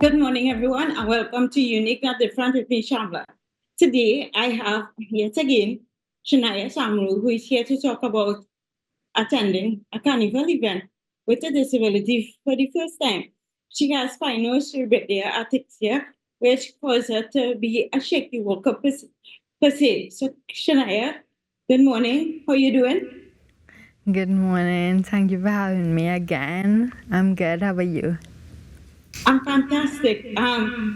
Good morning, everyone, and welcome to Unique Not Different with me, Shambla. Today, I have yet again Shania Samaroo, who is here to talk about attending a carnival event with a disability for the first time. She has spinal cerebellar ataxia, which caused her to be a shaky walker per se. So, Shania, good morning. How you doing? Good morning. Thank you for having me again. I'm good. How are you? I'm fantastic.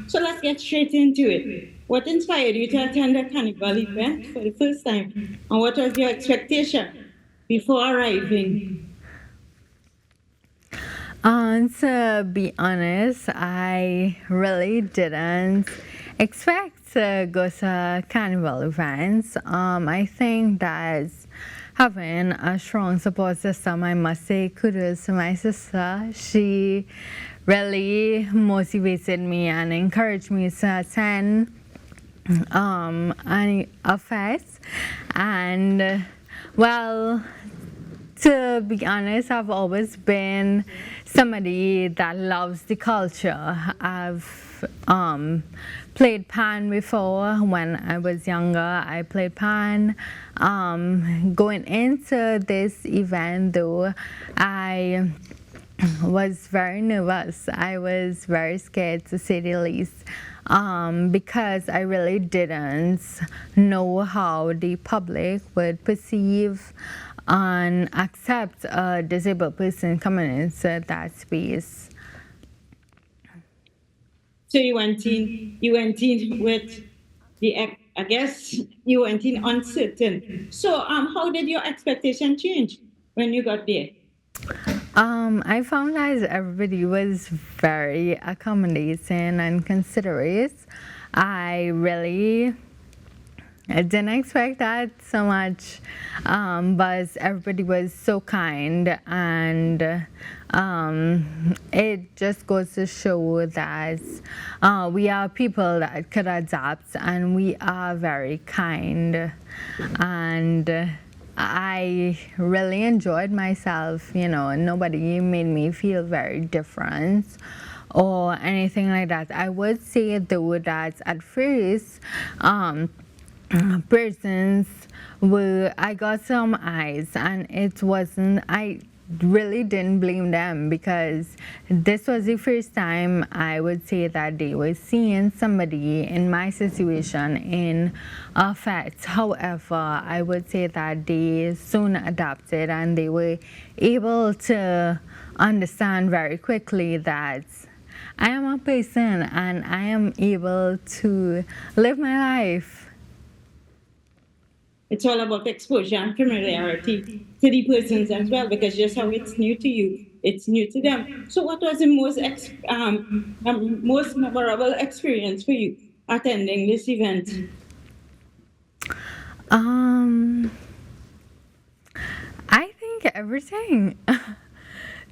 So let's get straight into it. What inspired you to attend a carnival event for the first time? And what was your expectation before arriving? To be honest, I really didn't expect to go to carnival events. I think that having a strong support system, I must say kudos to my sister. She really motivated me and encouraged me to attend any affairs. And well, to be honest, I've always been somebody that loves the culture. I've played pan before when I was younger. I played pan. Going into this event, though, I was very nervous. I was very scared, to say the least, because I really didn't know how the public would perceive and accept a disabled person coming into that space. So you went in with I guess you went in uncertain. So how did your expectation change when you got there? I found that everybody was very accommodating and considerate. I really I didn't expect that so much, but everybody was so kind, and it just goes to show that we are people that could adapt, and we are very kind, and I really enjoyed myself. Nobody made me feel very different or anything like that. I would say though that at first, persons were I got some eyes, and it wasn't I really didn't blame them, because this was the first time I would say that they were seeing somebody in my situation in effect. However, I would say that they soon adapted, and they were able to understand very quickly that I am a person and I am able to live my life. It's all about exposure and familiarity to the persons as well, because just how it's new to you, it's new to them. So, what was the most memorable experience for you attending this event? Um, I think everything.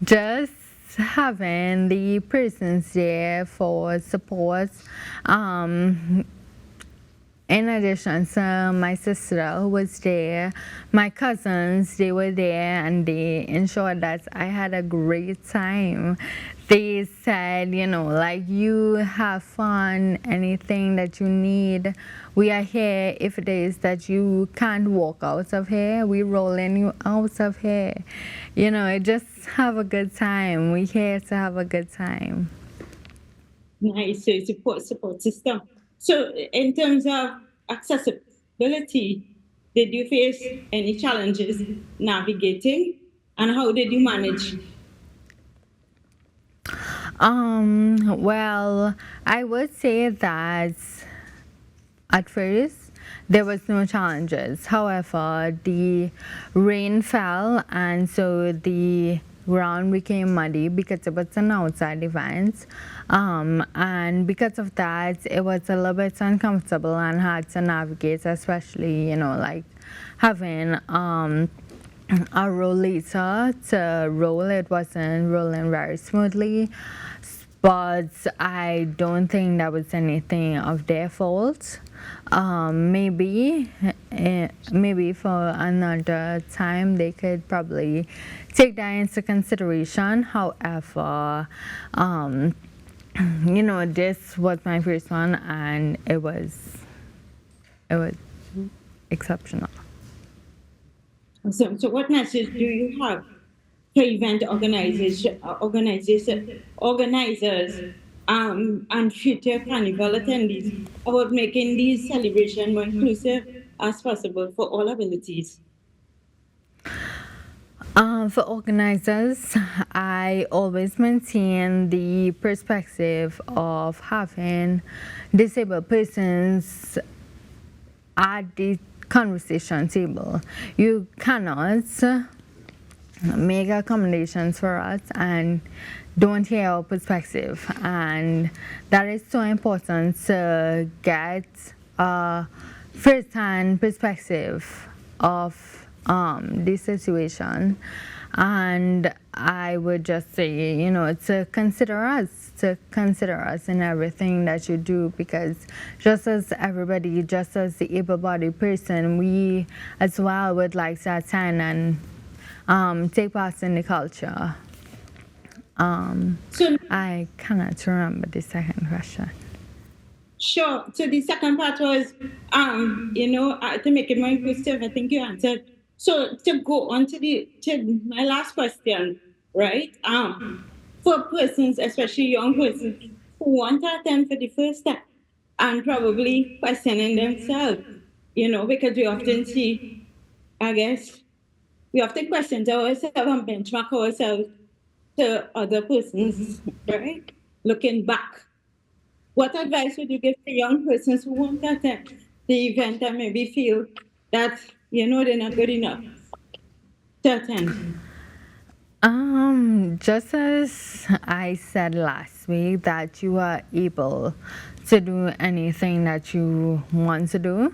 Just having the persons there for support. Um, in addition to my sister who was there, my cousins, they were there, and they ensured that I had a great time. They said, like, you have fun, anything that you need. We are here. If it is that you can't walk out of here, we rolling you out of here. Just have a good time. We're here to have a good time. Nice, so support system. So, in terms of accessibility, did you face any challenges navigating, and how did you manage? Well, I would say that at first, there was no challenges. However, the rain fell, and so the ground became muddy because it was an outside event. And because of that, it was a little bit uncomfortable and hard to navigate, especially, like having a rollator to roll. It wasn't rolling very smoothly, but I don't think that was anything of their fault. Maybe for another time they could probably take that into consideration. However, this was my first one, and it was exceptional. So what message do you have for event organizers, and future carnival attendees about making these celebrations more inclusive as possible for all abilities? For organizers, I always maintain the perspective of having disabled persons at the conversation table. You cannot make accommodations for us and don't hear our perspective, and that is so important to get a first-hand perspective of this situation. And I would just say, to consider us in everything that you do, because just as everybody, just as the able-bodied person, we as well would like to attend and take part in the culture. So I cannot remember the second question. sure. So the second part was, to make it more inclusive. I think you answered. So to go on to my last question, right? For persons, especially young persons, who want to attend for the first time and probably questioning themselves, because we often see, I guess, we often question ourselves and benchmark ourselves to other persons, right? Looking back, what advice would you give to young persons who want to attend the event and maybe feel that they're not good enough to attend? Just as I said last week, that you are able to do anything that you want to do.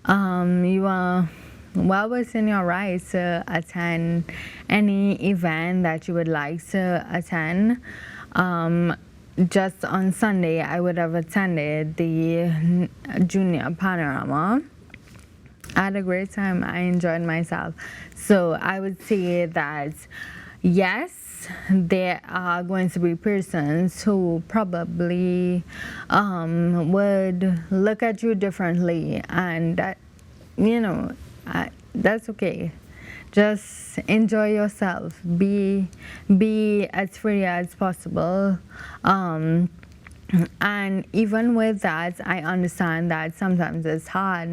You are well within your right to attend any event that you would like to attend. Just on Sunday, I would have attended the Junior Panorama. I had a great time. I enjoyed myself. So I would say that yes, there are going to be persons who probably would look at you differently, and that, that's okay. Just enjoy yourself. Be as free as possible. And even with that, I understand that sometimes it's hard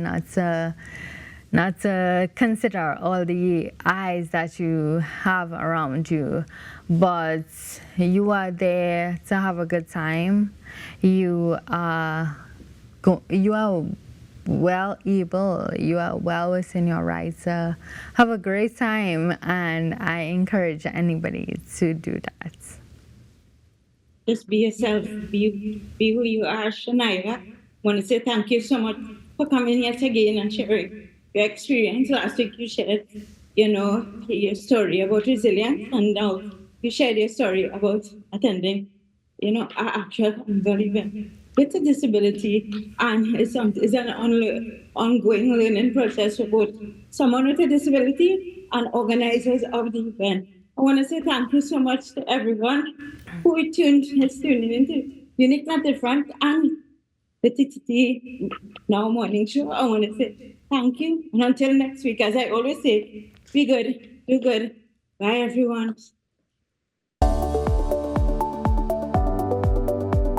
not to consider all the eyes that you have around you, but you are there to have a good time. You are well within your right to have a great time, and I encourage anybody to do that. Just be yourself. Be who you are, Shania. Want to say thank you so much for coming yet again and sharing your experience. Last week you shared, your story about resilience, and now you shared your story about attending, our actual carnival event. It's a disability, and it's an ongoing learning process for both someone with a disability and organizers of the event. I want to say thank you so much to everyone who is tuning into Unique Not Different and the TTT Now Morning Show. I want to say thank you. And until next week, as I always say, be good, do good. Bye, everyone.